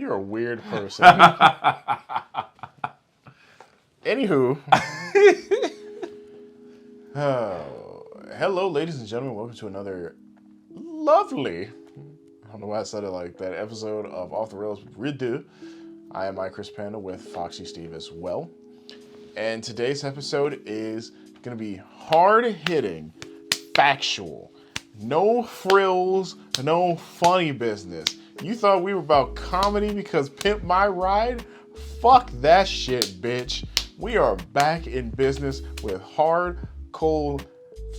You're a weird person. Anywho. Hello, ladies and gentlemen. Welcome to another lovely, I don't know why I said it like that, episode of Off the Rails with Redux. I am ChrisPanda with Foxxy Steve as well. And today's episode is going to be hard-hitting, factual, no frills, no funny business. You thought we were about comedy because Pimp My Ride? Fuck that shit, bitch. We are back in business with hard, cold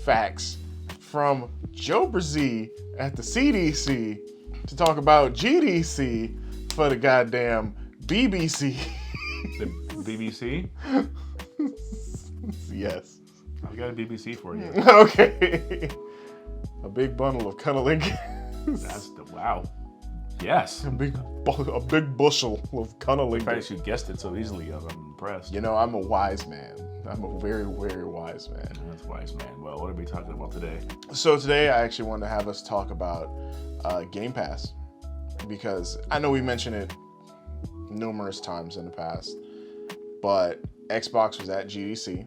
facts from Joe Brzee at the CDC to talk about GDC for the goddamn BBC. The BBC? Yes. I've got a BBC for you. Okay. A big bundle of cunnilingus. Wow. Yes. A big bushel of cunnilingus. In fact, you guessed it so easily. I'm impressed. You know, I'm a wise man. I'm a very, very wise man. That's wise, man. Well, what are we talking about today? So today I actually wanted to have us talk about Game Pass, because I know we mentioned it numerous times in the past, but Xbox was at GDC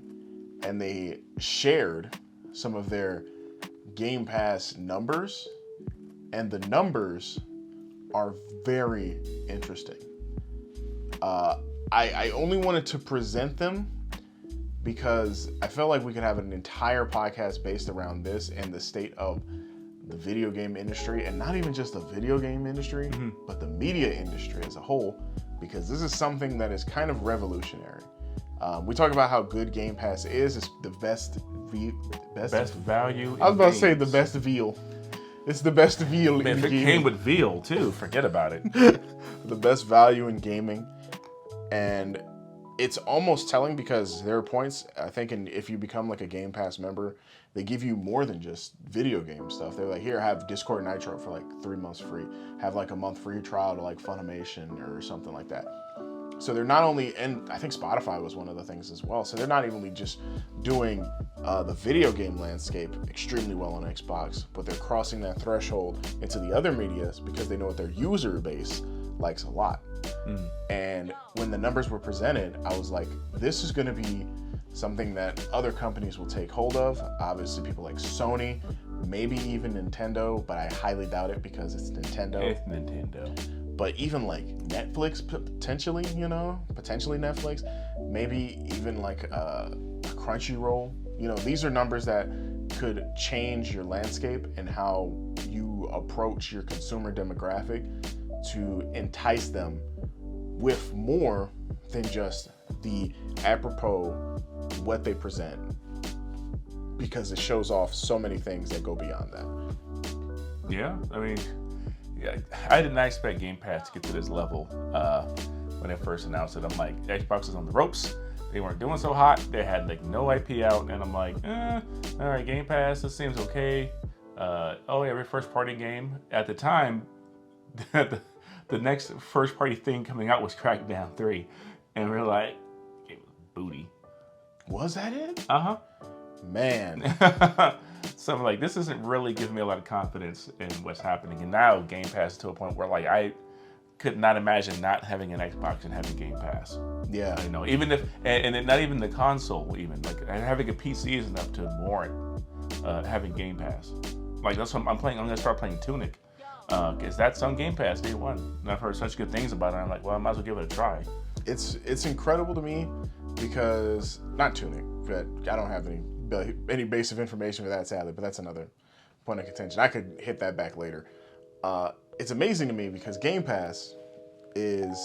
and they shared some of their Game Pass numbers, and the numbers are very interesting. I only wanted to present them because I felt like we could have an entire podcast based around this and the state of the video game industry, and not even just the video game industry, but the media industry as a whole, because this is something that is kind of revolutionary. We talk about how good Game Pass is. It's the best value. I was about to say the best veal. It's the best veal in gaming. If it came with veal too, forget about it. The best value in gaming. And it's almost telling because there are points, I think, if you become like a Game Pass member, they give you more than just video game stuff. They're like, here, have Discord Nitro for like 3 months free. Have like a month free trial to like Funimation or something like that. So they're not only, and I think Spotify was one of the things as well. So they're not even just doing the video game landscape extremely well on Xbox, but they're crossing that threshold into the other medias because they know what their user base likes a lot. And when the numbers were presented, I was like, this is going to be something that other companies will take hold of. Obviously, people like Sony, maybe even Nintendo, but I highly doubt it because it's Nintendo. It's Nintendo. But even like Netflix, potentially Netflix, maybe even like Crunchyroll. You know, these are numbers that could change your landscape and how you approach your consumer demographic to entice them with more than just the apropos what they present, because it shows off so many things that go beyond that. Yeah, I mean, yeah, I did not expect Game Pass to get to this level when they first announced it. I'm like, Xbox is on the ropes. They weren't doing so hot. They had like no IP out, and I'm like, all right, Game Pass, this seems okay. Every first party game at the time. The next first party thing coming out was Crackdown 3, and we're like, it was booty. Was that it? Uh-huh. Man. So I'm like, this isn't really giving me a lot of confidence in what's happening. And now Game Pass is to a point where like I could not imagine not having an Xbox and having Game Pass. Yeah. You know, even if and not even the console, even like having a PC is enough to warrant having Game Pass. Like that's what I'm playing. I'm gonna start playing Tunic. Because that's on Game Pass day one. And I've heard such good things about it. I'm like, well, I might as well give it a try. It's incredible to me because, not Tunic, but I don't have any base of information for that, sadly, but that's another point of contention. I could hit that back later. It's amazing to me because Game Pass is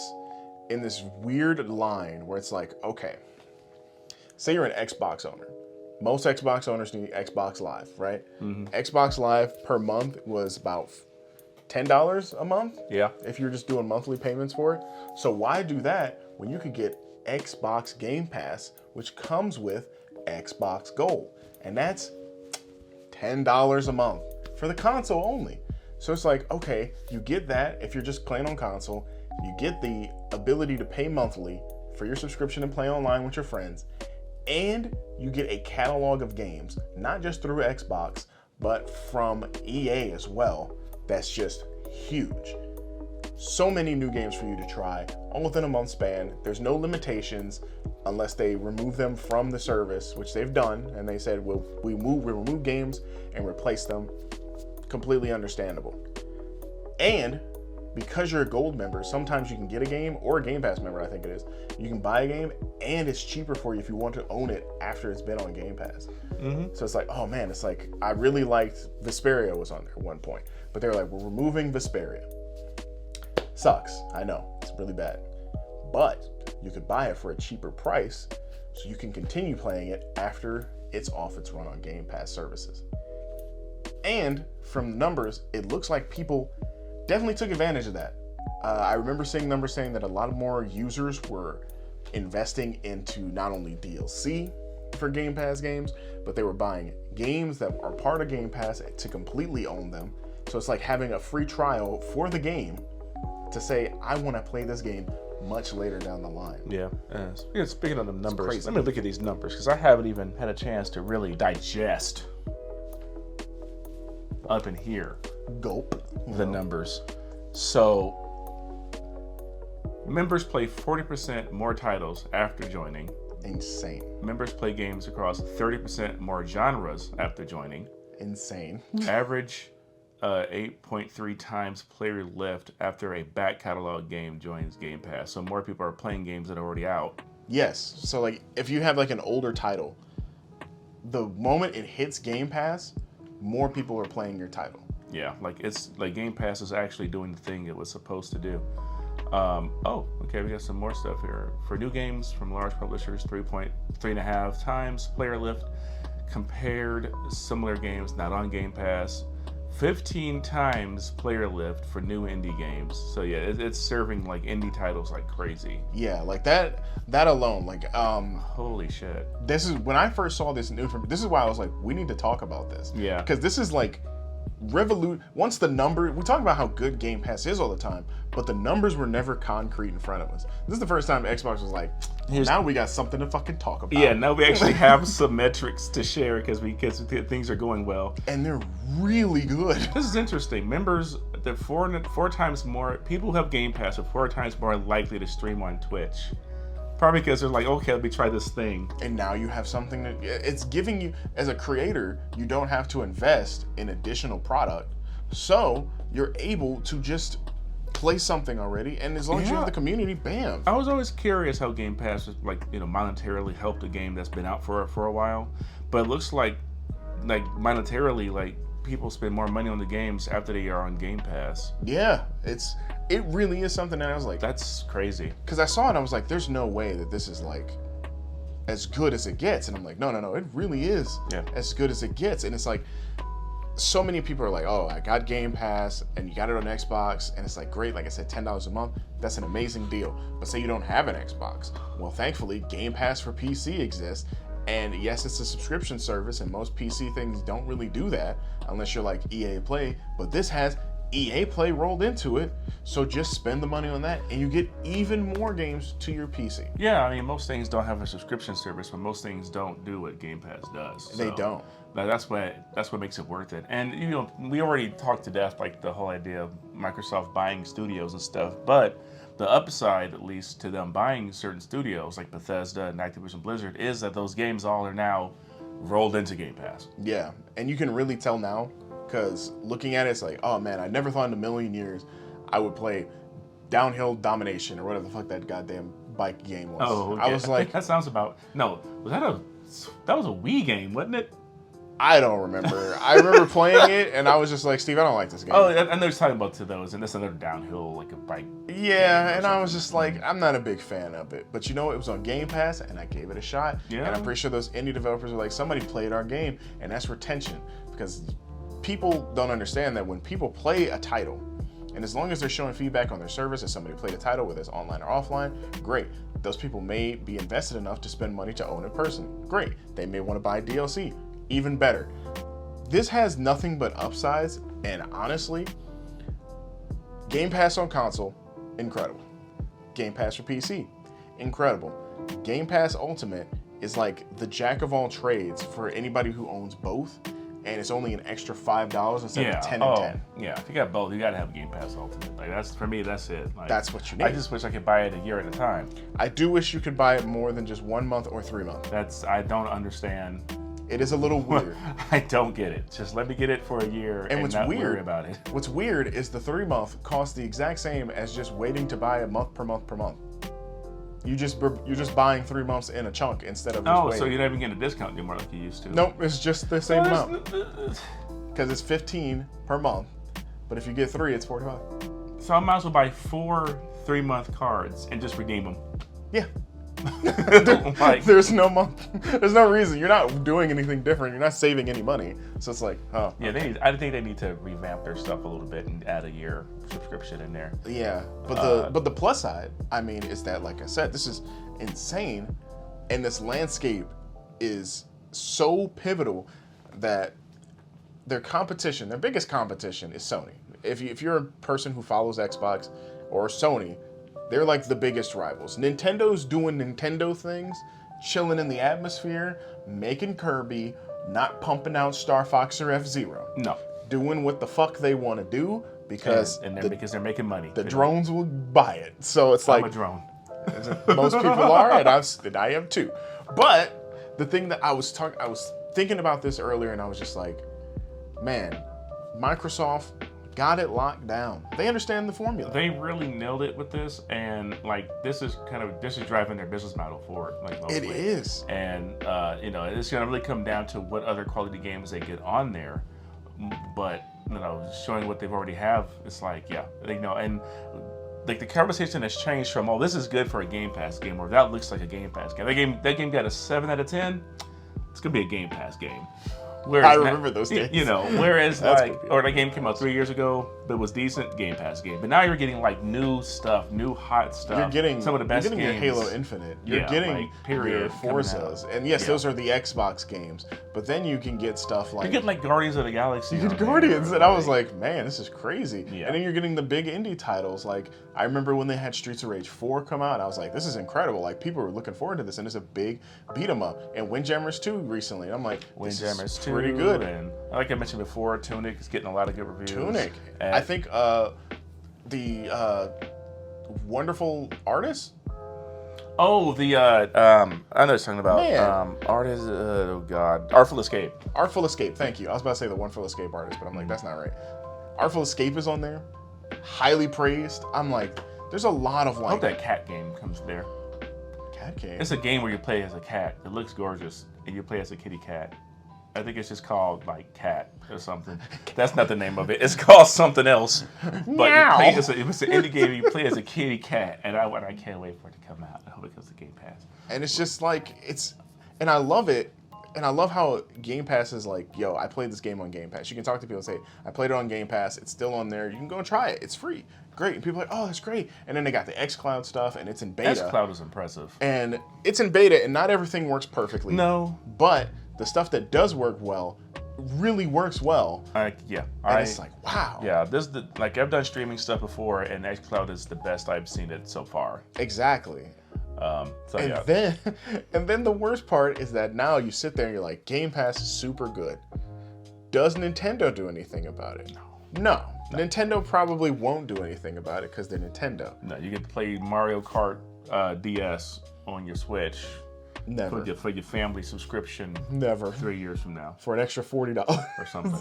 in this weird line where it's like, okay, say you're an Xbox owner. Most Xbox owners need Xbox Live, right? Mm-hmm. Xbox Live per month was about $10 a month. Yeah. If you're just doing monthly payments for it. So why do that when you could get Xbox Game Pass, which comes with Xbox Gold? And that's $10 a month for the console only. So it's like, okay, you get that if you're just playing on console. You get the ability to pay monthly for your subscription and play online with your friends. And you get a catalog of games, not just through Xbox, but from EA as well. That's just huge. so many new games for you to try, all within a month span. There's no limitations unless they remove them from the service, which they've done, and they said we'll remove games and replace them. Completely understandable. And because you're a gold member, sometimes you can get a game, or a Game Pass member, I think it is. You can buy a game, and it's cheaper for you if you want to own it after it's been on Game Pass. So it's like, oh man, it's like, I really liked Vesperia was on there at one point, but they were like, we're removing Vesperia. Sucks, I know, it's really bad. But you could buy it for a cheaper price, so you can continue playing it after it's off its run on Game Pass services. And from the numbers, it looks like people definitely took advantage of that. I remember seeing numbers saying that a lot more users were investing into not only DLC for Game Pass games, but they were buying games that are part of Game Pass to completely own them. So it's like having a free trial for the game to say, I want to play this game much later down the line. Yeah. Speaking of the numbers, let me look at these numbers, because I haven't even had a chance to really digest up in here. Gulp. The numbers. So, members play 40% more titles after joining. Insane. Members play games across 30% more genres after joining. Insane. Average 8.3 times player lift after a back catalog game joins Game Pass. So more people are playing games that are already out. Yes. So like if you have like an older title, the moment it hits Game Pass, more people are playing your title. Yeah, like it's like Game Pass is actually doing the thing it was supposed to do. Okay, we got some more stuff here. For new games from large publishers, 3.5 times player lift compared similar games not on Game Pass. 15 times player lift for new indie games. So yeah, it's serving like indie titles like crazy. Yeah, like that alone, like holy shit. This is when I first saw this news. This is why I was like, we need to talk about this. Yeah, because this is like once the number, we talk about how good Game Pass is all the time, but the numbers were never concrete in front of us. This is the first time Xbox was like, now we got something to fucking talk about. Yeah, now we actually have some metrics to share because things are going well. And they're really good. This is interesting. Members, the four times more, people who have Game Pass are 4 times more likely to stream on Twitch. Probably because they're like, okay, let me try this thing. And now you have something that it's giving you, as a creator, you don't have to invest in additional product. So you're able to just play something already. And as long as you have the community, bam. I was always curious how Game Pass monetarily helped a game that's been out for a while. But it looks like monetarily, people spend more money on the games after they are on Game Pass. Yeah, it really is something that I was like, that's crazy. Because I saw it and I was like, there's no way that this is like as good as it gets. And I'm like, no, it really is as good as it gets. And it's like, so many people are like, oh, I got Game Pass and you got it on Xbox and it's like great, like I said, $10 a month, that's an amazing deal. But say you don't have an Xbox. Well, thankfully, Game Pass for PC exists. And yes, it's a subscription service, and most PC things don't really do that unless you're like EA Play, but this has EA Play rolled into it, so just spend the money on that and you get even more games to your PC. Yeah, I mean, most things don't have a subscription service, but most things don't do what Game Pass does. They don't. That's what makes it worth it. And we already talked to death like the whole idea of Microsoft buying studios and stuff, but the upside, at least, to them buying certain studios like Bethesda and Activision Blizzard is that those games all are now rolled into Game Pass. Yeah, and you can really tell now, because looking at it, it's like, oh man, I never thought in a million years I would play Downhill Domination or whatever the fuck that goddamn bike game was. Oh, okay. I was like, that sounds about, no, that was a Wii game, wasn't it? I don't remember. I remember playing it, and I was just like, Steve, I don't like this game. Oh, I know you're talking about those, and that's another downhill, like a bike. Yeah, and I was just like, I'm not a big fan of it. But it was on Game Pass, and I gave it a shot. Yeah. And I'm pretty sure those indie developers are like, somebody played our game, and that's retention. Because people don't understand that when people play a title, and as long as they're showing feedback on their service that somebody played a title, whether it's online or offline, great. Those people may be invested enough to spend money to own it personally. Great. They may want to buy DLC. Even better. This has nothing but upsides, and honestly, Game Pass on console, incredible. Game Pass for PC, incredible. Game Pass Ultimate is like the jack of all trades for anybody who owns both, and it's only an extra $5 instead of 10 oh, and 10. Yeah, if you got both, you gotta have Game Pass Ultimate. Like that's for me, that's it. Like, That's what you need. I just wish I could buy it a year at a time. I do wish you could buy it more than just 1 month or 3 months. I don't understand. It is a little weird. I don't get it. Just let me get it for a year and what's not weird worry about it. What's weird is the 3 month costs the exact same as just waiting to buy a month per month per month. You're just buying 3 months in a chunk instead of just waiting. So you're not even getting a discount anymore like you used to. Nope, it's just the same amount. Because it's $15 per month, but if you get 3, it's $45. So I might as well buy 4 3-month cards and just redeem them. Yeah. Like, There's no reason. You're not doing anything different. You're not saving any money. So it's like, oh. Yeah, I think they need to revamp their stuff a little bit and add a year subscription in there. Yeah, but the plus side, I mean, is that, like I said, this is insane, and this landscape is so pivotal that their biggest competition is Sony. If you're a person who follows Xbox or Sony, they're like the biggest rivals. Nintendo's doing Nintendo things, chilling in the atmosphere, making Kirby, not pumping out Star Fox or F-Zero. No. Doing what the fuck they want to do because because they're making money. The drones will buy it. So it's like I'm a drone. most people are, and I am too. But the thing that I was thinking about this earlier, and I was just like, man, Microsoft got it locked down. They understand the formula. They really nailed it with this, and like this is driving their business model forward. Like mostly. It is, and it's gonna really come down to what other quality games they get on there. But showing what they've already have, it's like and like the conversation has changed from this is good for a Game Pass game, or that looks like a Game Pass game. That game got a 7 out of 10. It's gonna be a Game Pass game. I remember those days. Whereas or the game came out 3 years ago, but was decent, Game Pass game. But now you're getting like new stuff, new hot stuff. You're getting some of the best games. You're getting your Halo Infinite. You're getting your Forzas. And yes, those are the Xbox games. But then you can get stuff like... You get like Guardians of the Galaxy. You get Guardians. And I was like, man, this is crazy. Yeah. And then you're getting the big indie titles. Like, I remember when they had Streets of Rage 4 come out, I was like, this is incredible. Like, people were looking forward to this. And it's a big beat 'em up. And Windjammers 2 recently. And I'm like, Windjammers 2. Pretty good. And like I mentioned before, Tunic is getting a lot of good reviews. Tunic. And I think the wonderful artist. Oh, I know what you're talking about. Artist. Oh God, Artful Escape. Artful Escape. Thank you. I was about to say the Wonderful Escape artist, but I'm like, that's not right. Artful Escape is on there, highly praised. I'm like, there's a lot of like. I hope that cat game comes there. Cat game. It's a game where you play as a cat. It looks gorgeous, and you play as a kitty cat. I think it's just called like Cat or something. That's not the name of it. It's called something else. But it's an indie game. You play as a kitty cat, and I can't wait for it to come out. I hope it comes to Game Pass. And it's just like and I love it. And I love how Game Pass is like, yo, I played this game on Game Pass. You can talk to people and say, I played it on Game Pass. It's still on there. You can go and try it. It's free. Great. And people are like, oh, that's great. And then they got the xCloud stuff, and it's in beta. xCloud is impressive. And it's in beta, and not everything works perfectly. No. But the stuff that does work well really works well. It's like, wow. Yeah, I've done streaming stuff before, and xCloud is the best I've seen it so far. Exactly. Then the worst part is that now you sit there and you're like, Game Pass is super good. Does Nintendo do anything about it? No. Nintendo probably won't do anything about it because they're Nintendo. No, you get to play Mario Kart DS on your Switch. Never. For your family subscription. Never. 3 years from now. For an extra $40. Or something.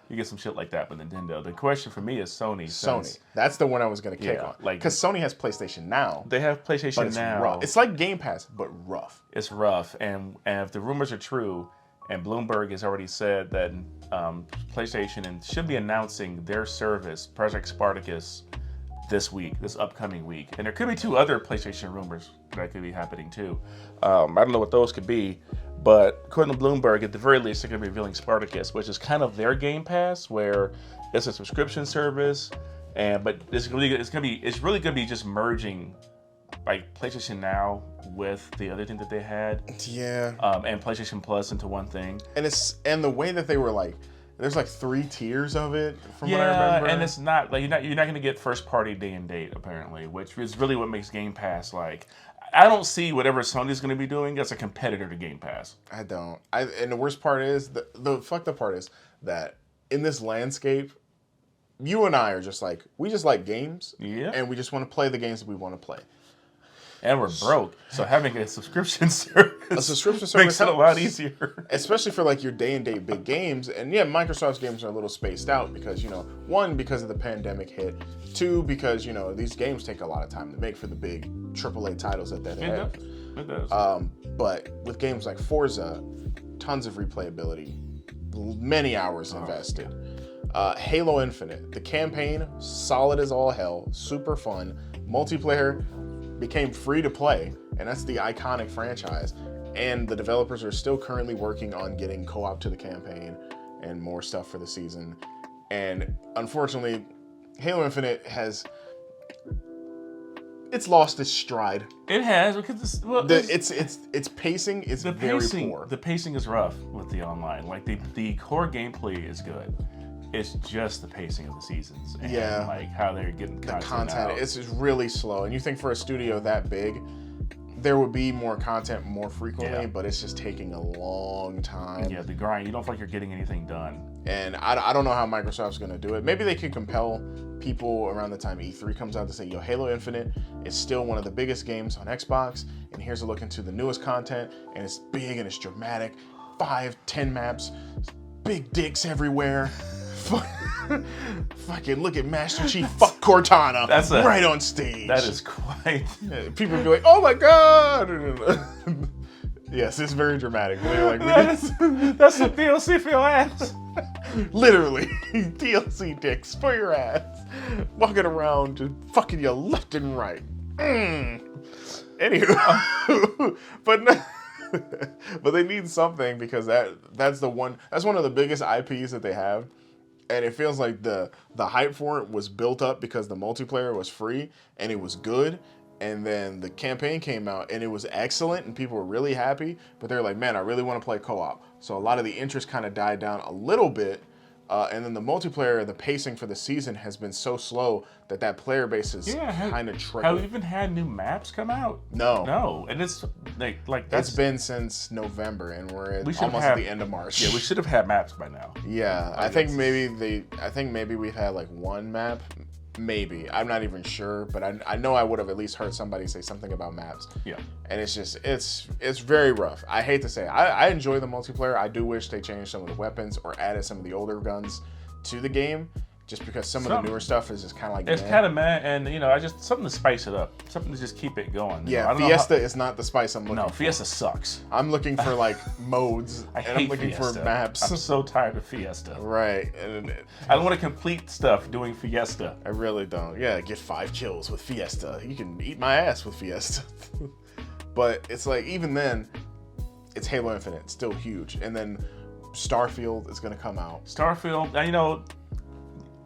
You get some shit like that with Nintendo. The question for me is Sony. Sony. That's the one I was going to kick on. Because Sony has PlayStation Now. They have PlayStation Now. Rough. It's like Game Pass, but rough. It's rough. And if the rumors are true, and Bloomberg has already said that PlayStation should be announcing their service, Project Spartacus, this upcoming week. And there could be 2 other PlayStation rumors that could be happening too. I don't know what those could be, but according to Bloomberg, at the very least, they're going to be revealing Spartacus, which is kind of their Game Pass, where it's a subscription service, but it's really going to be just merging like PlayStation Now with the other thing that they had, and PlayStation Plus into one thing. And the way that they were like, there's like 3 tiers of it from what I remember. And it's not like you're not going to get first party day and date apparently, which is really what makes Game Pass like. I don't see whatever Sony's going to be doing as a competitor to Game Pass. I don't. And the worst part is, the fucked up part is that in this landscape, you and I are just like, we just like games. Yeah. And we just want to play the games that we want to play. And we're broke. So having a subscription service makes it a lot easier. Especially for like your day-and-date big games. And yeah, Microsoft's games are a little spaced out because, you know, one, because of the pandemic hit. Two, because, you know, these games take a lot of time to make for the big AAA titles that they have. It does. But with games like Forza, tons of replayability, many hours invested. Halo Infinite, the campaign, solid as all hell, super fun. Multiplayer became free to play, and that's the iconic franchise. And the developers are still currently working on getting co-op to the campaign and more stuff for the season. And unfortunately, Halo Infinite it's lost its stride. It has, because its pacing is very poor. The pacing is rough with the online. Like the core gameplay is good. It's just the pacing of the seasons and like how they're getting content out. It's just really slow. And you think for a studio that big, there would be more content more frequently, but it's just taking a long time. Yeah, the grind. You don't feel like you're getting anything done. And I don't know how Microsoft's going to do it. Maybe they can compel people around the time E3 comes out to say, yo, Halo Infinite is still one of the biggest games on Xbox, and here's a look into the newest content, and it's big and it's dramatic. 5-10 maps, big dicks everywhere. Fucking look at Master Chief fuck Cortana right on stage. That is quite... People be like, oh my god! Yes, it's very dramatic. Like, that's some DLC for your ass. Literally, DLC dicks for your ass. Walking around just fucking you left and right. Anywho, but they need something because that's one of the biggest IPs that they have. And it feels like the hype for it was built up because the multiplayer was free and it was good. And then the campaign came out and it was excellent and people were really happy. But they're like, man, I really want to play co-op. So a lot of the interest kind of died down a little bit. And then the multiplayer, the pacing for the season has been so slow that player base is kind of trickling. Have we even had new maps come out? No. And it's like that's been since November, and we're almost at the end of March. Yeah, we should have had maps by now. Yeah, I think maybe we've had like one map. Maybe. I'm not even sure, but I know I would have at least heard somebody say something about maps. Yeah. And it's just, it's very rough. I hate to say it. I enjoy the multiplayer. I do wish they changed some of the weapons or added some of the older guns to the game, just because some of the newer stuff is just kind of like it's kind of mad, and I just something to spice it up, something to just keep it going. Yeah, Fiesta is not the spice I'm looking for. No, Fiesta sucks. I'm looking for like modes, I'm looking for maps. I'm so tired of Fiesta. Right. I don't want to complete stuff doing Fiesta. I really don't. Yeah, get 5 kills with Fiesta. You can eat my ass with Fiesta. But it's like, even then, it's Halo Infinite. It's still huge. And then Starfield is going to come out.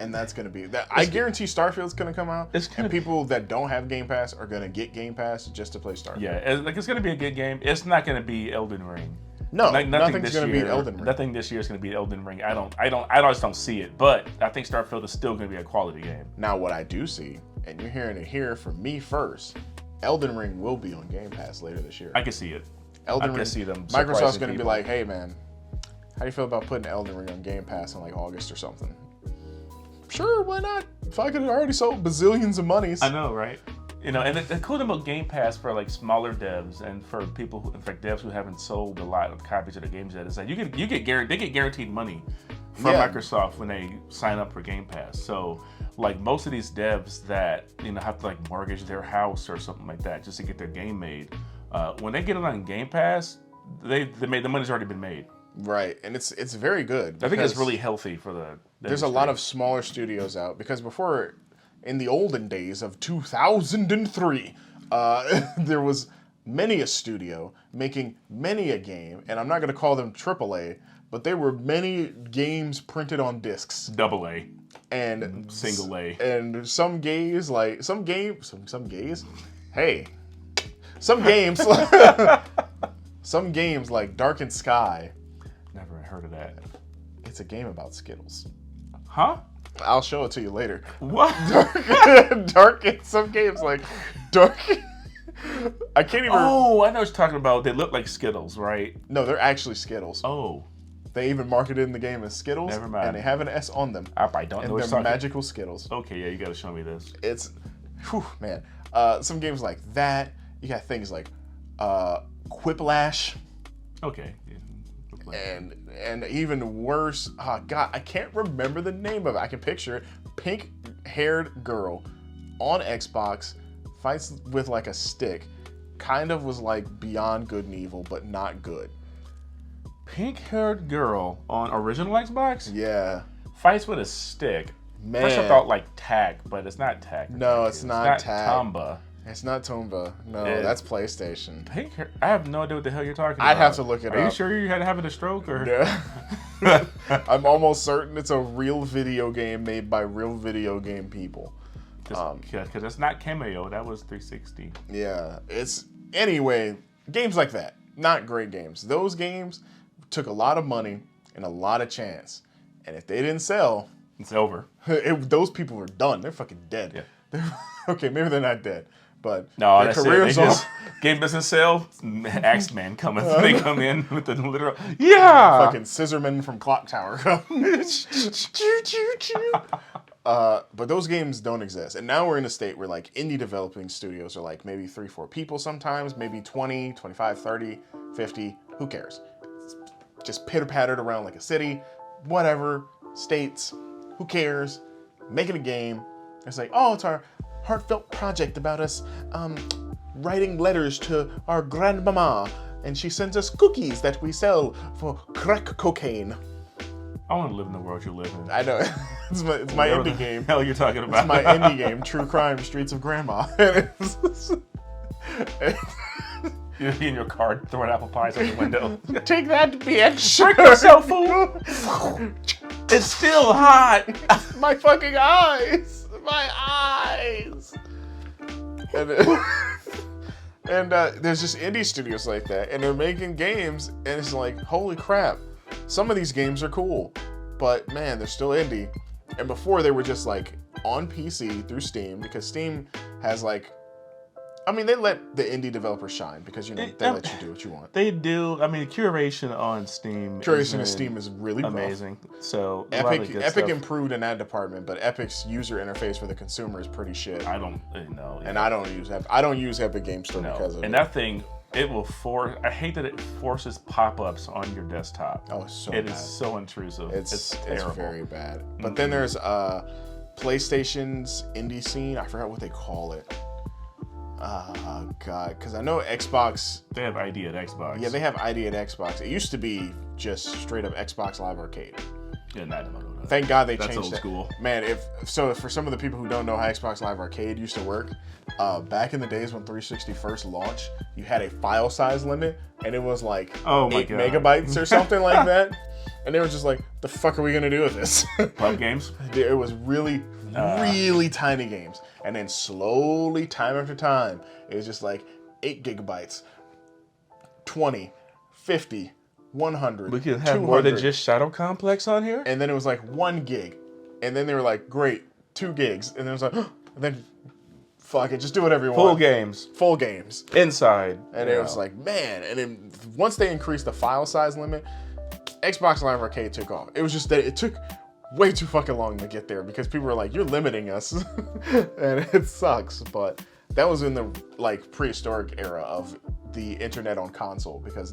And that's going to be that. I guarantee Starfield's going to come out. And people that don't have Game Pass are going to get Game Pass just to play Starfield. Yeah, it's going to be a good game. It's not going to be Elden Ring. No, nothing's going to beat Elden Ring. Nothing this year is going to beat Elden Ring. I just don't see it. But I think Starfield is still going to be a quality game. Now, what I do see, and you're hearing it here from me first, Elden Ring will be on Game Pass later this year. I can see it. Elden Ring. See them. Microsoft's going to be like, hey man, how do you feel about putting Elden Ring on Game Pass in like August or something? Sure, why not? If I could have already sold bazillions of monies. I know, right? And the cool thing about Game Pass for like smaller devs and for people who, in fact, devs who haven't sold a lot of copies of the games yet, is that they get guaranteed money from Microsoft when they sign up for Game Pass. So like most of these devs that have to like mortgage their house or something like that just to get their game made, when they get it on Game Pass, the money's already been made. Right, and it's very good. I think it's really healthy for the there's a lot of smaller studios out, because before, in the olden days of 2003, there was many a studio making many a game, and I'm not going to call them AAA, but there were many games printed on discs. AA. And single A. And some games like some games like Darkened Sky. Never heard of that. It's a game about Skittles. Huh? I'll show it to you later. What? Some games like I can't even. Oh, I know what you're talking about. They look like Skittles, right? No, they're actually Skittles. Oh, They even marketed in the game as Skittles. Never mind. And they have an S on them. I don't know And what you're they're talking. magical Skittles. Okay, yeah, you gotta show me this. It's, whew, man. Some games like that. You got things like Quiplash. Okay. And even worse, oh God, I can't remember the name of it. I can picture it. Pink-haired girl on Xbox fights with like a stick. Kind of was like Beyond Good and Evil, but not good. Pink-haired girl on original Xbox? Yeah. Fights with a stick. Man. First I thought like tack, but it's not tack. No, it's not tack. Tomba. It's not Tomba. No, It- that's PlayStation. Pink hair. I have no idea what the hell you're talking about. I'd have to look it Are up. you sure you had having a stroke or? Yeah. I'm almost certain it's a real video game made by real video game people. Because it's not Cameo. That was 360. Yeah, it's anyway, games like that, not great games. Those games took a lot of money and a lot of chance. And if they didn't sell, It's over. those people were done. They're fucking dead. Yeah. Okay, maybe they're not dead, but No, their that's it. careers They are. just game business sale. Axe Man coming. They come in with the literal. Yeah. Fucking Scissorman from Clock Tower. Choo, choo, choo. But those games don't exist. And now we're in a state where like indie developing studios are like maybe 3-4 people sometimes, maybe 20, 25, 30, 50, who cares? Just pitter-pattered around like a city, whatever, states, who cares? Making a game. It's like, oh, it's our heartfelt project about us writing letters to our grandmama, and she sends us cookies that we sell for crack cocaine. I want to live in the world you live in. I know. It's my Whatever indie the game. hell you're talking about. It's my indie game, True Crime, Streets of Grandma. You're in your car throwing apple pies out the window. Take that, bitch! Trick yourself, fool! It's still hot! My fucking eyes! My eyes! And there's just indie studios like that, and they're making games, and it's like, holy crap. Some of these games are cool, but man, they're still indie. And before they were just like on PC through Steam, because Steam has like, I mean, they let the indie developers shine because, you know, they let you do what you want. They do. I mean, curation on Steam. Curation of Steam is really amazing. rough. So Epic improved in that department, but Epic's user interface for the consumer is pretty shit. I don't know. And I don't use Epic Game Store because of it. And that thing, it will force. I hate that it forces pop-ups on your desktop. Oh, it's so It bad. is so intrusive. It's terrible. very bad. But then there's PlayStation's indie scene. I forgot what they call it. Oh God, because I know Xbox. They have ID at Xbox. Yeah, they have ID at Xbox. It used to be just straight up Xbox Live Arcade. Yeah, I don't know that. Thank God they That's changed old that. school. Man, for some of the people who don't know how Xbox Live Arcade used to work, back in the days when 360 first launched, you had a file size limit, and it was like 8 megabytes or something like that. And they were just like, the fuck are we gonna do with this? Pub games? It was really tiny games. And then slowly, time after time, it was just like 8 gigabytes, 20, 50, 100, We could have 200. more than just Shadow Complex on here? And then it was like 1 gig. And then they were like, great, 2 gigs. And then it was like, and then fuck it, just do whatever you want. Full games. Inside. And it was like, man. And then once they increased the file size limit, Xbox Live Arcade took off. It was just that it took way too fucking long to get there because people were like, you're limiting us. And it sucks. But that was in the like prehistoric era of the internet on console because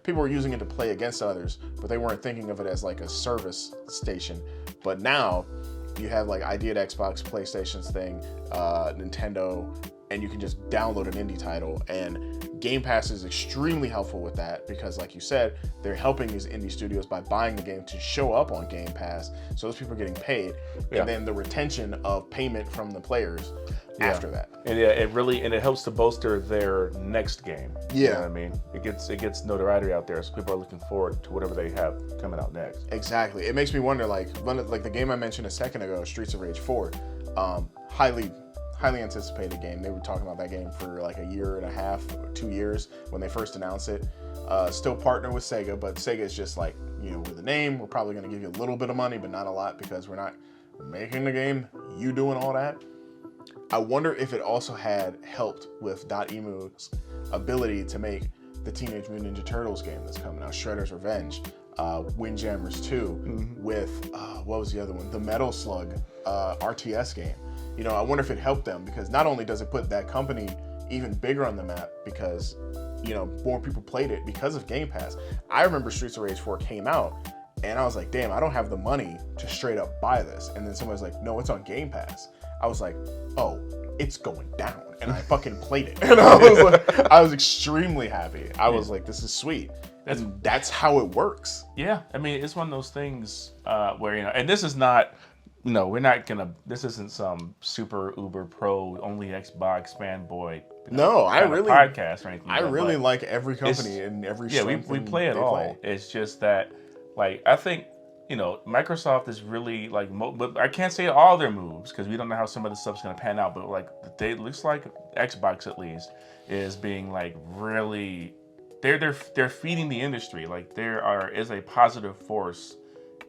people were using it to play against others, but they weren't thinking of it as like a service station. But now you have like ID at Xbox, PlayStation's thing, Nintendo, and you can just download an indie title. And Game Pass is extremely helpful with that because, like you said, they're helping these indie studios by buying the game to show up on Game Pass. So those people are getting paid. Yeah. And then the retention of payment from the players after that. And it helps to bolster their next game. Yeah. You know what I mean? It gets notoriety out there, so people are looking forward to whatever they have coming out next. Exactly. It makes me wonder, like the game I mentioned a second ago, Streets of Rage 4, highly anticipated game. They were talking about that game for like a year and a half, 2 years when they first announced it. Still partner with Sega, but Sega is just like, you know, with the name, we're probably going to give you a little bit of money, but not a lot because we're not making the game. You doing all that. I wonder if it also had helped with Emu's ability to make the Teenage Mutant Ninja Turtles game that's coming out, Shredder's Revenge, Windjammers 2, with, what was the other one? The Metal Slug RTS game. You know, I wonder if it helped them, because not only does it put that company even bigger on the map because, you know, more people played it because of Game Pass. I remember Streets of Rage 4 came out, and I was like, damn, I don't have the money to straight up buy this. And then somebody's like, no, it's on Game Pass. I was like, oh, it's going down. And I fucking played it. And I was extremely happy. I was like, this is sweet. And that's how it works. Yeah. I mean, it's one of those things where, you know, and this is not, no, we're not gonna, this isn't some super uber pro, only Xbox fanboy. No, I really podcast or anything. I really like every company and every yeah. We play it all. Play. It's just that, like, I think, you know, Microsoft is really like, but I can't say all their moves because we don't know how some of the stuff's gonna pan out. But like, it looks like Xbox at least is being like really, they're feeding the industry. Like is a positive force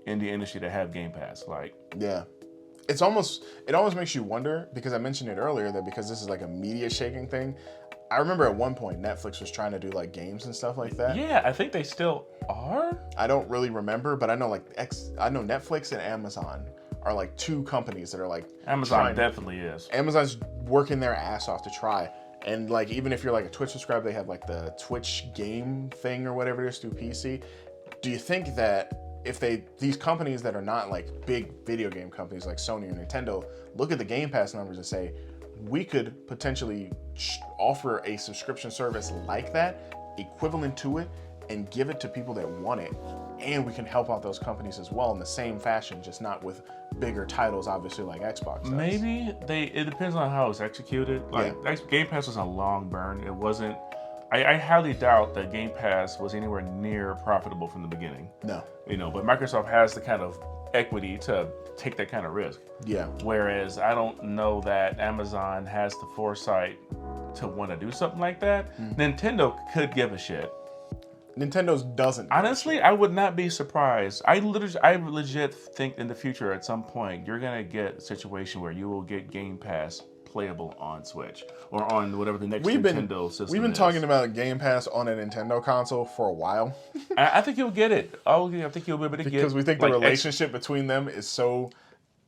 in the industry to have Game Pass. Like, yeah. It almost makes you wonder, because I mentioned it earlier that because this is like a media shaking thing, I remember at one point Netflix was trying to do like games and stuff like that. Yeah, I think they still are. I don't really remember, but I know I know Netflix and Amazon are like two companies that are like Amazon definitely is. Amazon's working their ass off to try. And like, even if you're like a Twitch subscriber, they have like the Twitch game thing or whatever it is through PC. Do you think that if these companies that are not like big video game companies like Sony or Nintendo look at the Game Pass numbers and say, we could potentially offer a subscription service like that, equivalent to it, and give it to people that want it, and we can help out those companies as well in the same fashion, just not with bigger titles, obviously, like Xbox does. Maybe it depends on how it's executed. Like, Game Pass was a long burn. It wasn't. I highly doubt that Game Pass was anywhere near profitable from the beginning. No. You know, but Microsoft has the kind of equity to take that kind of risk. Yeah. Whereas I don't know that Amazon has the foresight to want to do something like that. Nintendo could give a shit. Nintendo doesn't. Honestly, I would not be surprised. I legit think in the future at some point you're gonna get a situation where you will get Game Pass playable on Switch or on whatever the next Nintendo system is. We've been talking about Game Pass on a Nintendo console for a while. I think you'll get it. I think you'll be able to get it. Because we think the relationship between them is so,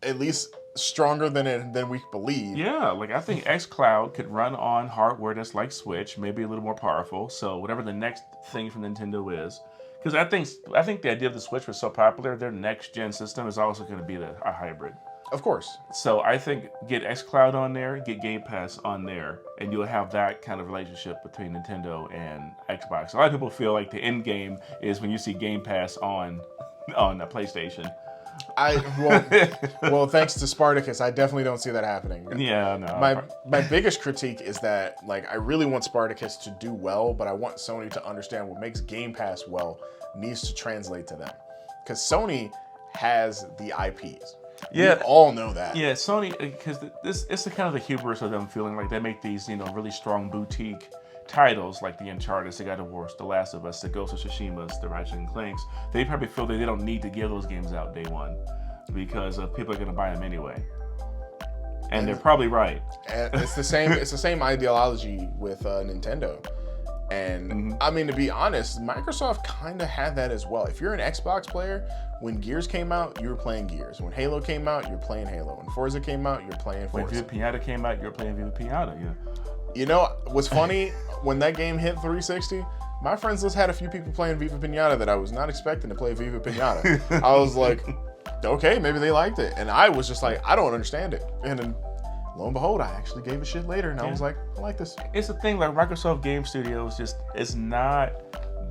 at least stronger than we believe. Yeah, like I think xCloud could run on hardware that's like Switch, maybe a little more powerful. So whatever the next thing from Nintendo is, because I think the idea of the Switch was so popular, their next gen system is also going to be a hybrid. Of course. So I think get xCloud on there, get Game Pass on there, and you'll have that kind of relationship between Nintendo and Xbox. A lot of people feel like the end game is when you see Game Pass on a PlayStation. Well, thanks to Spartacus, I definitely don't see that happening. Yeah, no. My biggest critique is that, like, I really want Spartacus to do well, but I want Sony to understand what makes Game Pass well needs to translate to them. Because Sony has the IPs. Yeah, we all know that. Yeah, Sony, because it's the kind of the hubris of them feeling like they make these, you know, really strong boutique titles like the Uncharted, the God of War, the Last of Us, the Ghost of Tsushima's, the Ratchet and Clanks. They probably feel that they don't need to give those games out day one because people are going to buy them anyway, and they're probably right. And it's the same. It's the same ideology with Nintendo. And I mean, to be honest, Microsoft kind of had that as well. If you're an Xbox player, when Gears came out, you were playing Gears. When Halo came out, you're playing Halo. When Forza came out, you're playing Forza. When Viva Pinata came out, you're playing Viva Pinata, yeah. You know what's funny? When that game hit 360, my friends list had a few people playing Viva Pinata that I was not expecting to play Viva Pinata. I was like, okay, maybe they liked it. And I was just like, I don't understand it. And then lo and behold, I actually gave a shit later, and I was like, I like this. It's the thing, like Microsoft Game Studios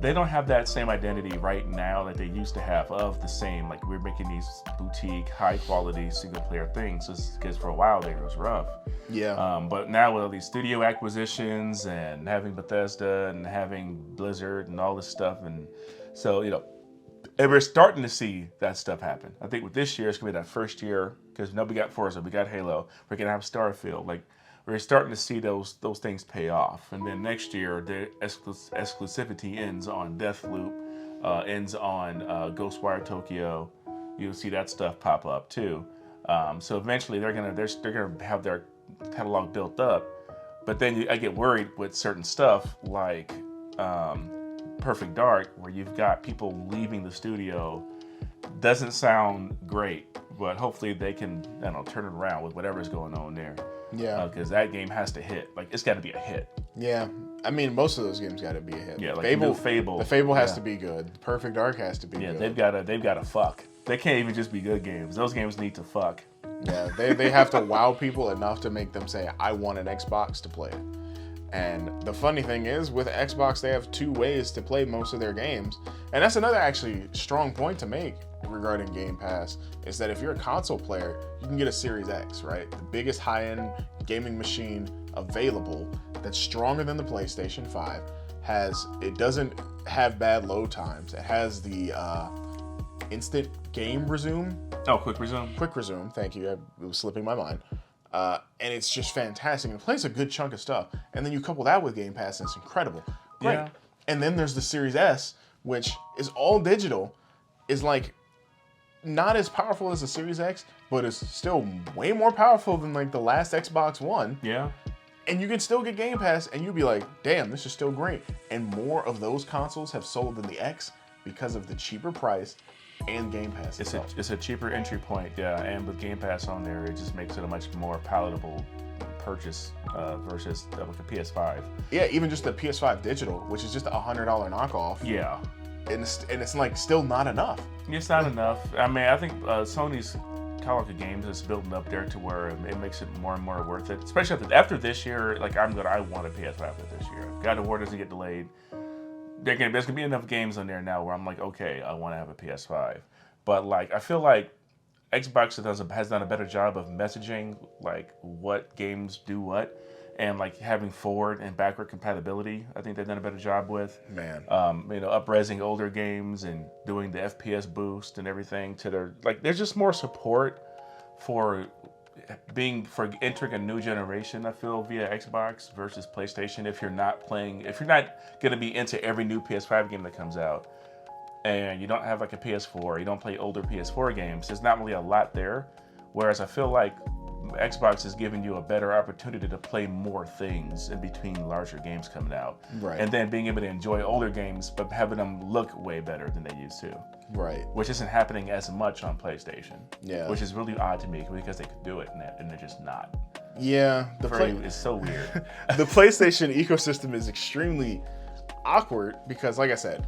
they don't have that same identity right now that they used to have of the same, like we're making these boutique, high quality single player things, just because for a while there it was rough. Yeah. But now with all these studio acquisitions and having Bethesda and having Blizzard and all this stuff, and so, you know, and we're starting to see that stuff happen. I think with this year, it's going to be that first year, because we got Forza, we got Halo, we're going to have Starfield. Like, we're starting to see those things pay off. And then next year, the exclusivity ends on Deathloop, ends on Ghostwire Tokyo. You'll see that stuff pop up too. So eventually, they're gonna have their catalog built up. But then I get worried with certain stuff like Perfect Dark, where you've got people leaving the studio. Doesn't sound great, but hopefully they can, I don't know, turn it around with whatever's going on there. Yeah. Because that game has to hit. Like, it's got to be a hit. Yeah. I mean, most of those games got to be a hit. Yeah, like Fable. The Fable has to be good. Perfect Dark has to be good. Yeah, they've got to fuck. They can't even just be good games. Those games need to fuck. Yeah, they have to wow people enough to make them say, I want an Xbox to play it. And the funny thing is, with Xbox, they have 2 ways to play most of their games. And that's another actually strong point to make regarding Game Pass, is that if you're a console player, you can get a Series X, right? The biggest high-end gaming machine available that's stronger than the PlayStation 5. It doesn't have bad load times. It has the instant game resume. Oh, quick resume. Quick resume, thank you. It was slipping my mind. And it's just fantastic. It plays a good chunk of stuff. And then you couple that with Game Pass, and it's incredible. Great. Yeah. And then there's the Series S, which is all digital, is like not as powerful as the Series X, but is still way more powerful than like the last Xbox One. Yeah. And you can still get Game Pass, and you'll be like, damn, this is still great. And more of those consoles have sold than the X because of the cheaper price and Game Pass itself. It's a cheaper entry point, yeah. And with Game Pass on there, it just makes it a much more palatable purchase versus like a PS5. Yeah, even just the PS5 digital, which is just a $100 knockoff. Yeah. And it's like still not enough. It's not enough. I mean, I think Sony's catalog of games is building up there to where it makes it more and more worth it. Especially after this year, like I want a PS5 after this year. God of War doesn't get delayed. There's gonna be enough games on there now where I'm like, okay, I want to have a PS5. But like, I feel like Xbox has done a better job of messaging like what games do what, and like having forward and backward compatibility. I think they've done a better job with. Man. Up-resing older games and doing the FPS boost and everything to their like. There's just more support for entering a new generation, I feel, via Xbox versus PlayStation. If you're not gonna be into every new PS5 game that comes out, and you don't have like a PS4, you don't play older PS4 games, there's not really a lot there. Whereas I feel like Xbox is giving you a better opportunity to play more things in between larger games coming out. Right. And then being able to enjoy older games, but having them look way better than they used to. Right. Which isn't happening as much on PlayStation. Yeah. Which is really odd to me because they could do it and they're just not. Yeah. It's so weird. The PlayStation ecosystem is extremely awkward because, like I said,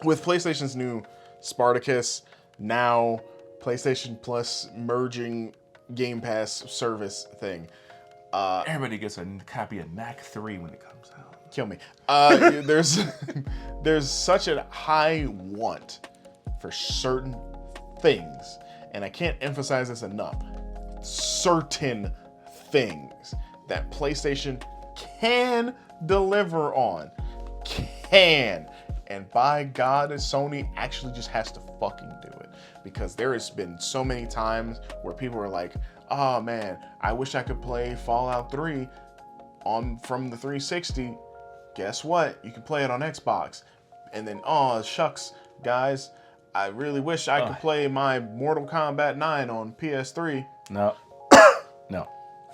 with PlayStation's new Spartacus, now PlayStation Plus merging Game Pass service thing. Everybody gets a copy of Knack 3 when it comes out. Kill me. There's such a high want for certain things, and I can't emphasize this enough. Certain things that PlayStation can deliver on. And by God, Sony actually just has to fucking do it. Because there has been so many times where people are like, oh man, I wish I could play Fallout 3 from the 360. Guess what? You can play it on Xbox. And then, oh shucks, guys, I really wish I could play my Mortal Kombat 9 on PS3. No. No.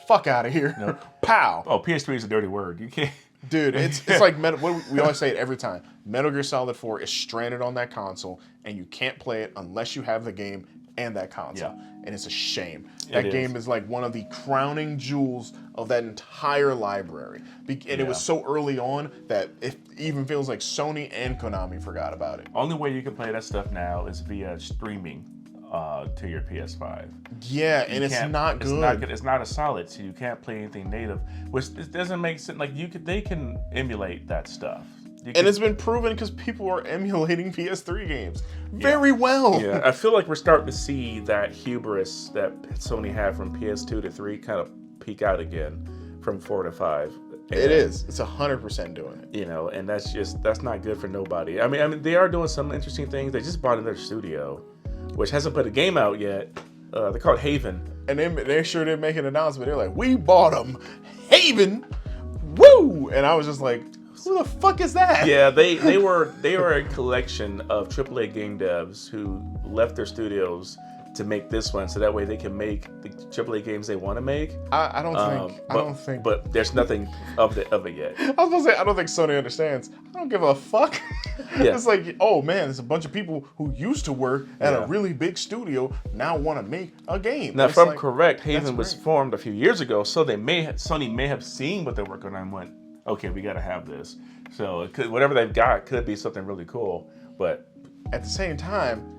Fuck out of here. No. Pow. Oh, PS3 is a dirty word. You can't. Dude, it's like we always say it every time. Metal Gear Solid 4 is stranded on that console, and you can't play it unless you have the game and that console. Yeah. And it's a shame. That game is like one of the crowning jewels of that entire library. And it was so early on that it even feels like Sony and Konami forgot about it. Only way you can play that stuff now is via streaming to your PS5. Yeah, and it's not good. It's not a solid, so you can't play anything native, which doesn't make sense. Like they can emulate that stuff. And it's been proven because people are emulating PS3 games very well. Yeah, I feel like we're starting to see that hubris that Sony had from PS2 to 3 kind of peak out again from 4 to 5. And, it is. It's 100% doing it. You know, and that's not good for nobody. I mean, they are doing some interesting things. They just bought another studio, which hasn't put a game out yet. They call it Haven. And they sure did make an announcement. They're like, we bought them. Haven. Woo! And I was just like, who the fuck is that? Yeah, they were a collection of AAA game devs who left their studios to make this one, so that way they can make the AAA games they want to make. I don't think. But there's nothing of it yet. I was gonna say I don't think Sony understands. I don't give a fuck. Yeah. It's like, oh man, there's a bunch of people who used to work at a really big studio now want to make a game. Now, It's if I'm like, correct, Haven was great. formed a few years ago, so Sony may have seen what they're working on and went, okay, we got to have this. So it could, whatever they've got could be something really cool. But At the same time,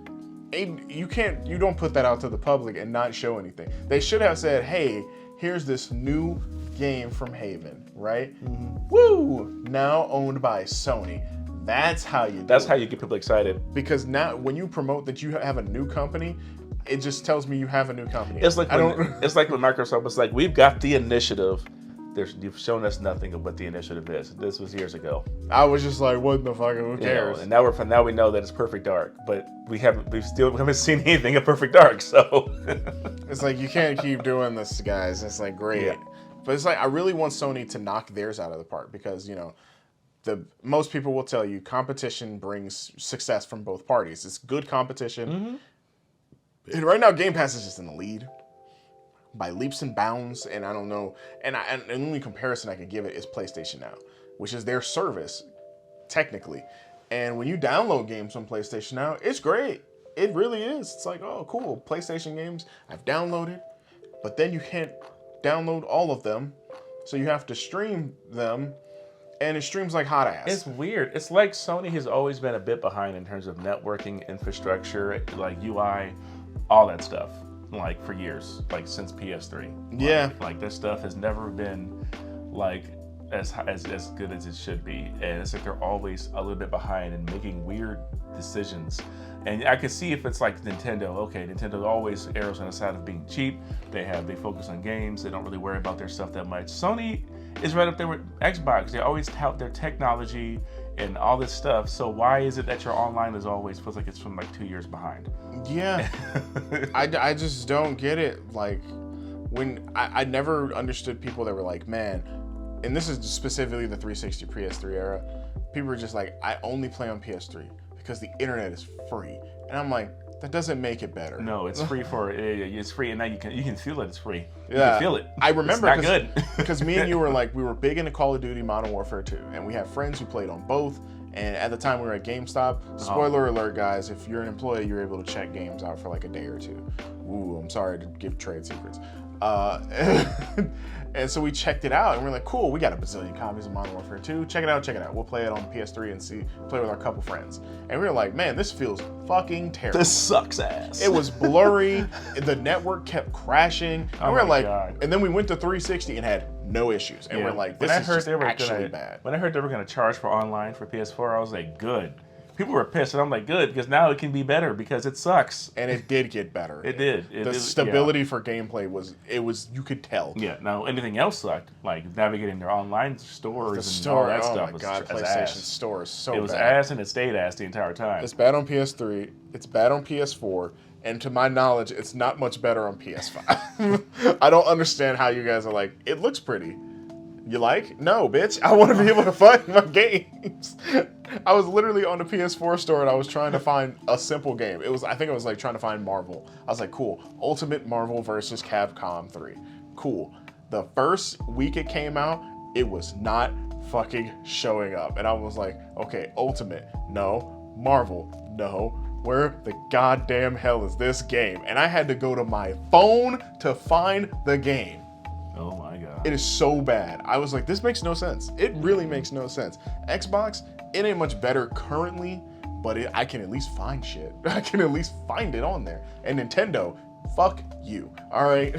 you don't put that out to the public and not show anything. They should have said, hey, here's this new game from Haven, right? Mm-hmm. Woo! Now owned by Sony. That's how you do that's it. how you get people excited. Because now when you promote that you have a new company, it just tells me you have a new company. It's like when Microsoft was like, we've got the initiative. You've shown us nothing of what the initiative is. This was years ago. I was just like, what the fuck? Who cares? And now we know that it's Perfect Dark, but we still haven't seen anything of Perfect Dark. So It's like you can't keep doing this, guys. It's like great, Yeah. but it's like I really want Sony to knock theirs out of the park because most people will tell you competition brings success from both parties. It's good competition, and right now Game Pass is just in the lead by leaps and bounds. And I don't know, and the only comparison I can give it is PlayStation Now, which is their service technically. And when you download games on PlayStation Now, it's great. It really is. It's like, oh, cool. PlayStation games I've downloaded, but then you can't download all of them, so you have to stream them, and it streams like hot ass. it's weird. It's like Sony has always been a bit behind in terms of networking, infrastructure, like UI, all that stuff. Like for years, like since PS3. Yeah. Like this stuff has never been like as good as it should be, and it's like they're always a little bit behind and making weird decisions. And I can see if it's like Nintendo. Okay, Nintendo always errs on the side of being cheap. They focus on games. They don't really worry about their stuff that much. Sony is right up there with Xbox. They always tout their technology and all this stuff. So why is it that your online is always feels like it's from like 2 years behind? Yeah. I just don't get it. Like, when I never understood people that were like, man, and this is specifically the 360 PS3 era, people were just like, I only play on PS3 because the internet is free. And I'm like, that doesn't make it better. No, it's free it's free, and now you can feel that it's free. You Yeah, can feel it. I remember it's not good. because me and you were like, we were big into Call of Duty Modern Warfare 2, and we have friends who played on both. And at the time we were at GameStop. Spoiler alert, guys, if you're an employee, you're able to check games out for like a day or two. Ooh, I'm sorry to give trade secrets. And so we checked it out, and we're like, cool, we got a bazillion copies of Modern Warfare 2. Check it out. We'll play it on PS3 and play with our couple friends. And we were like, man, this feels fucking terrible. This sucks ass. It was blurry. The network kept crashing. And we were like, God. and then we went to 360 and had no issues. And we're like, this is just actually bad. When I heard they were going to charge for online for PS4, I was like, good. People were pissed, and I'm like, good, because now it can be better because it sucks. And it did get better. It did. The stability for gameplay was, you could tell. Yeah, now anything else sucked, like navigating their online stores and all that stuff was PlayStation ass. Store is so bad. It was ass, and it stayed ass the entire time. It's bad on PS3. It's bad on PS4. And to my knowledge, it's not much better on PS5. I don't understand how you guys are like, it looks pretty. You like? No, bitch. I want to be able to find my games. I was literally on the PS4 store and I was trying to find a simple game. I think it was like trying to find Marvel. I was like, cool. Ultimate Marvel versus Capcom 3. Cool. The first week it came out, it was not fucking showing up. And I was like, okay, Ultimate, no. Marvel, no. Where the goddamn hell is this game? And I had to go to my phone to find the game. Oh my God. It is so bad. I was like, this makes no sense. It really makes no sense. Xbox, it ain't much better currently, but I can at least find shit. I can at least find it on there. And Nintendo, fuck you. All right?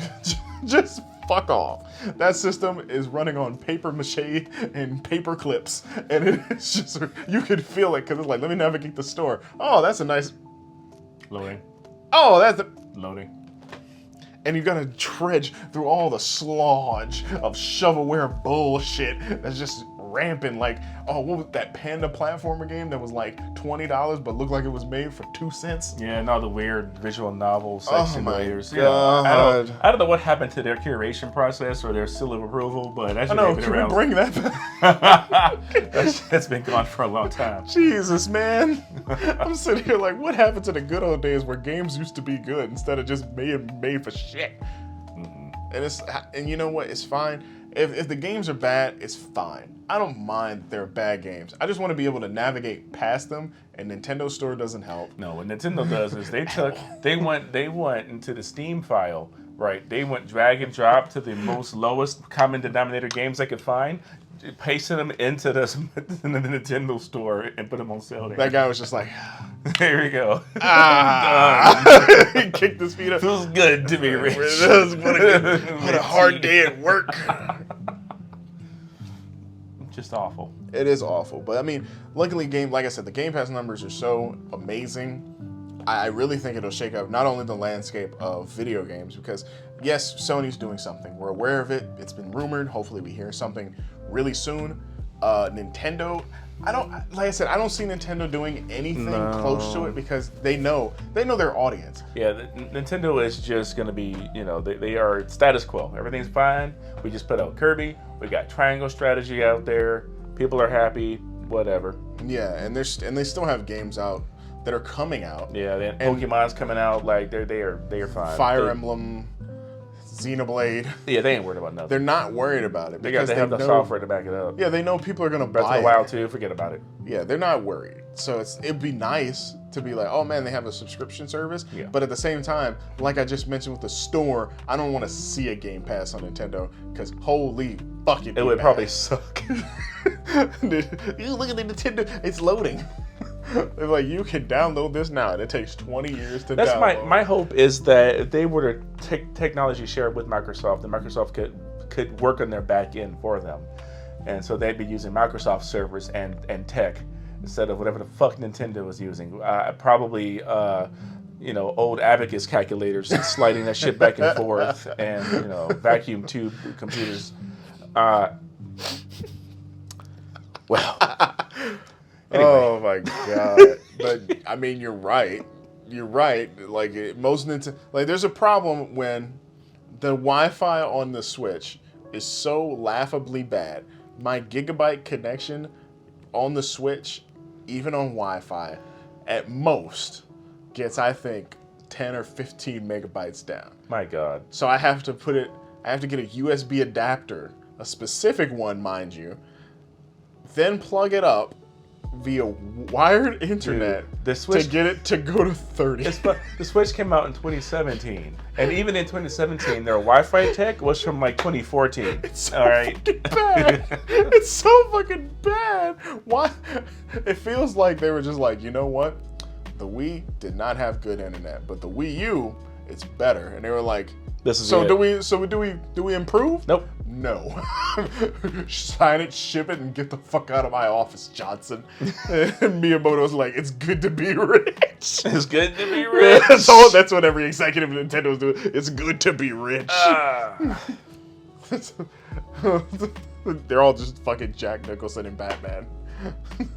Just fuck off. That system is running on paper mache and paper clips. And it's just, you could feel it because it's like, let me navigate the store. Oh, that's a nice. Loading. Oh, that's a. Loading. And you gotta trudge through all the sludge of shovelware bullshit that's just rampant. Like, oh, what was that Panda platformer game that was like $20 but looked like it was made for 2 cents? Yeah, and all the weird visual novel sex simulators. God. I don't know what happened to their curation process or their seal of approval, but that should I know, been can around. we bring that back? That's been gone for a long time. Jesus, man. I'm sitting here like, what happened to the good old days where games used to be good instead of just made for shit? And you know what? It's fine. If the games are bad, it's fine. I don't mind they're bad games. I just want to be able to navigate past them, and Nintendo Store doesn't help. No, what Nintendo does is they went into the Steam file, right? They went drag and drop to the most lowest common denominator games they could find, pasted them into the Nintendo Store and put them on sale there. That guy was just like, there you go. He kicked his feet up. Feels good to be rich. What a hard day at work. Just awful. It is awful, but I mean, luckily, like I said, the Game Pass numbers are so amazing. I really think it'll shake up not only the landscape of video games, because yes, Sony's doing something. We're aware of it. It's been rumored. Hopefully, we hear something really soon. Nintendo, I don't see Nintendo doing anything close to it because they know their audience. Yeah, Nintendo is just gonna be, they are status quo. Everything's fine. We just put out Kirby. We got Triangle Strategy out there. People are happy. Whatever. Yeah, and they still have games out that are coming out. Yeah, and Pokemon's coming out. Like they are fine. Fire Emblem, Xenoblade. Yeah, they ain't worried about nothing. They're not worried about it. They have the software to back it up. Yeah, they know people are gonna Breath buy of the Wild too. Forget about it. Yeah, they're not worried. So it'd be nice to be like, oh man, they have a subscription service. Yeah. But at the same time, like I just mentioned with the store, I don't want to see a Game Pass on Nintendo because holy fuck it would probably suck. You look at the Nintendo, it's loading. They're like, you can download this now, and it takes 20 years to download. That's my hope is that if they were to take technology share with Microsoft, then Microsoft could work on their back end for them. And so they'd be using Microsoft servers and tech instead of whatever the fuck Nintendo was using. Probably, old abacus calculators, sliding that shit back and forth, and, vacuum tube computers. Well. Anyway. Oh my god! But I mean, you're right. You're right. Like most Nintendo, there's a problem when the Wi-Fi on the Switch is so laughably bad. My gigabyte connection on the Switch, even on Wi-Fi, at most gets, I think, 10 or 15 megabytes down. My god! So I have to get a USB adapter, a specific one, mind you, then plug it up via wired internet. Dude, the Switch, to get it to go to 30. The Switch came out in 2017, and even in 2017, their Wi-Fi tech was from like 2014. It's so fucking bad. It's so fucking bad. Why? It feels like they were just like, you know what? The Wii did not have good internet, but the Wii U, it's better. And they were like, this is so it. do we improve? Nope. No. Sign it, ship it, and get the fuck out of my office, Johnson. And Miyamoto's like, it's good to be rich. It's good to be rich. That's what every executive at Nintendo's doing. It's good to be rich. They're all just fucking Jack Nicholson and Batman.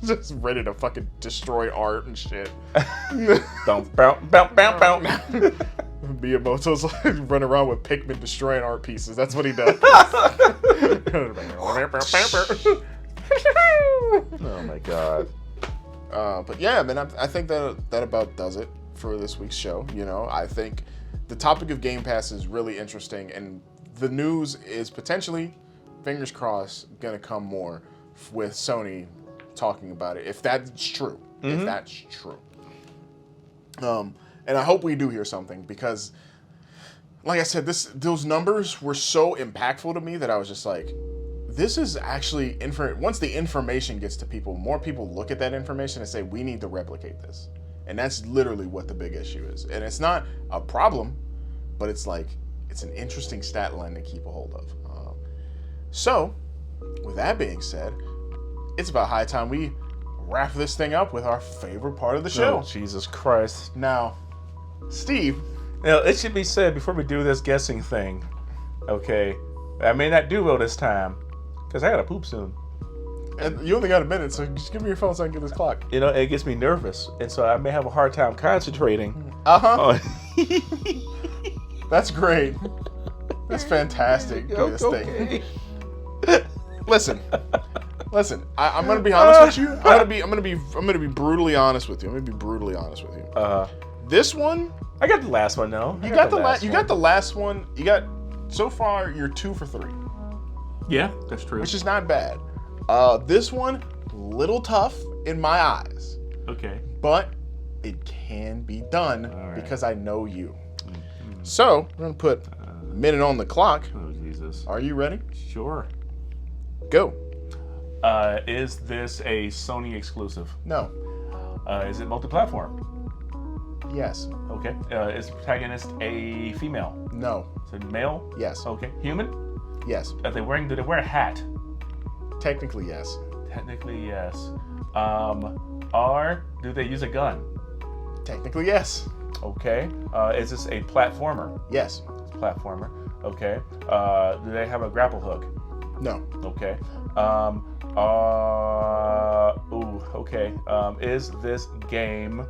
Just ready to fucking destroy art and shit. Bounce, bounce, bounce, bounce, bounce. Miyamoto's like running around with Pikmin destroying art pieces. That's what he does. Oh my god. But yeah, man, I think that about does it for this week's show. I think the topic of Game Pass is really interesting, and the news is potentially, fingers crossed, gonna come more with Sony talking about it, if that's true. Mm-hmm. If that's true. And I hope we do hear something, because, like I said, those numbers were so impactful to me that I was just like, this is actually, once the information gets to people, more people look at that information and say, we need to replicate this. And that's literally what the big issue is. And it's not a problem, but it's an interesting stat line to keep a hold of. So, with that being said, it's about high time we wrap this thing up with our favorite part of the show. Oh, Jesus Christ. Now, Steve. Now, it should be said before we do this guessing thing, okay, I may not do well this time, because I gotta poop soon. And you only got a minute, so just give me your phone so I can get this clock. You know, it gets me nervous, and so I may have a hard time concentrating. Uh-huh. That's great. That's fantastic. Okay. Listen. I'm gonna be honest with you. I'm gonna be brutally honest with you. This one, I got the last one though. you got the last one. You got so far. You're 2 for 3, Yeah, that's true. which is not bad. This one, little tough in my eyes, Okay. but it can be done right. because I know you. So we're gonna put a minute on the clock. Oh Jesus. Are you ready? Sure. Go. Is this a Sony exclusive? No. Is it multi-platform? Yes. Okay. Is the protagonist a female? No. Is it male? Yes. Okay. Human? Yes. Do they wear a hat? Technically, yes. Technically, yes. Do they use a gun? Technically, yes. Okay. Is this a platformer? Yes. It's a platformer. Okay. Do they have a grapple hook? No. Okay. Okay. Is this game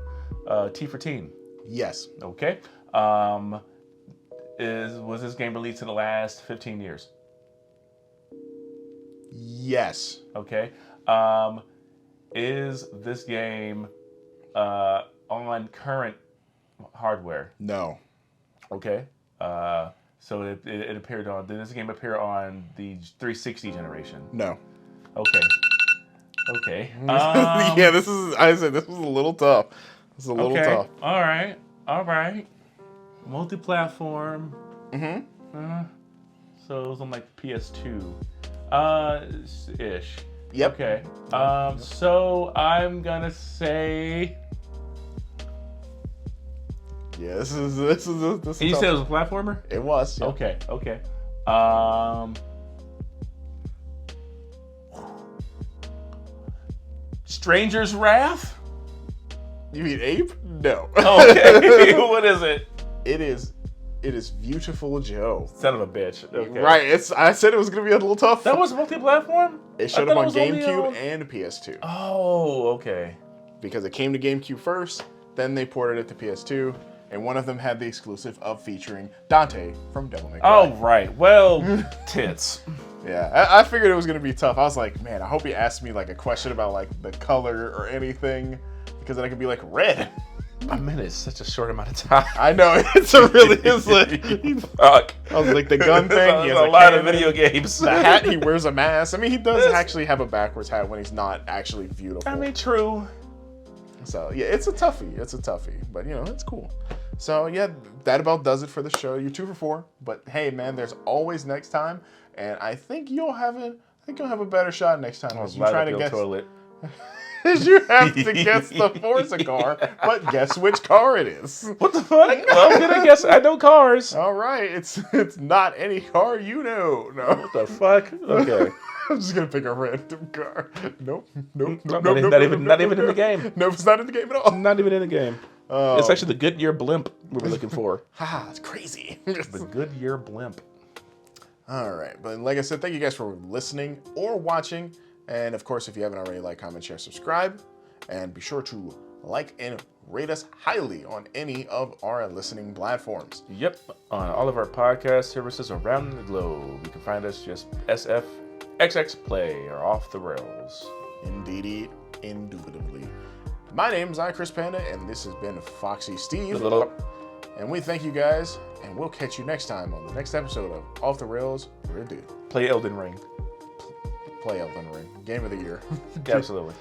T for teen? Yes. Okay. Was this game released in the last 15 years? Yes. Okay. Is this game on current hardware? No. Okay. So it appeared on. Did this game appear on the 360 generation? No. Okay. Okay. Yeah, this was a little tough. This is a little tough. All right. Multi-platform. Mm-hmm. So it was on like PS2. Ish. Yep. Okay. So I'm gonna say. Yeah, this is And you said it was a platformer? It was. Yeah. Okay. Stranger's Wrath? You mean Ape? No. Okay. What is it? It is Beautiful Joe. Son of a bitch. Okay. Right. I said it was gonna be a little tough. That was multi-platform? It showed up on GameCube and PS2. Oh, okay. Because it came to GameCube first, then they ported it to PS2, and one of them had the exclusive of featuring Dante from Devil May Cry. Oh, right. Well, tits. Yeah, I figured it was gonna be tough. I was like, man, I hope he asked me like a question about like the color or anything, because then I could be like red. A minute is such a short amount of time. I know, really is like. Fuck. I was like, the gun thing. He has a lot of video games. The hat, he wears a mask. I mean, he does actually have a backwards hat when he's not actually beautiful. I mean, true. So yeah, it's a toughie. But you know, it's cool. So yeah, that about does it for the show. You're 2 for 4. But hey, man, there's always next time, and I think you'll have a better shot next time. I was trying to guess. Toilet. You have to guess the Forza car, but guess which car it is. What the fuck? Well, I'm gonna guess. I know cars. All right, it's not any car you know. No. What the fuck? Okay. I'm just gonna pick a random car. Nope. Not even in the game. Nope, it's not in the game at all. Not even in the game. It's actually the Goodyear blimp we were looking for. Haha, it's crazy. The Goodyear blimp. All right, but like I said, thank you guys for listening or watching. And of course, if you haven't already, like, comment, share, subscribe. And be sure to like and rate us highly on any of our listening platforms. Yep, on all of our podcast services around the globe. You can find us just SFXX Play or Off the Rails. Indeedy, indubitably. My name is ChrisPanda, and this has been Foxxy Steve. And we thank you guys, and we'll catch you next time on the next episode of Off the Rails. We're a dude. Play Elden Ring. Play Elden Ring. Game of the year. Absolutely.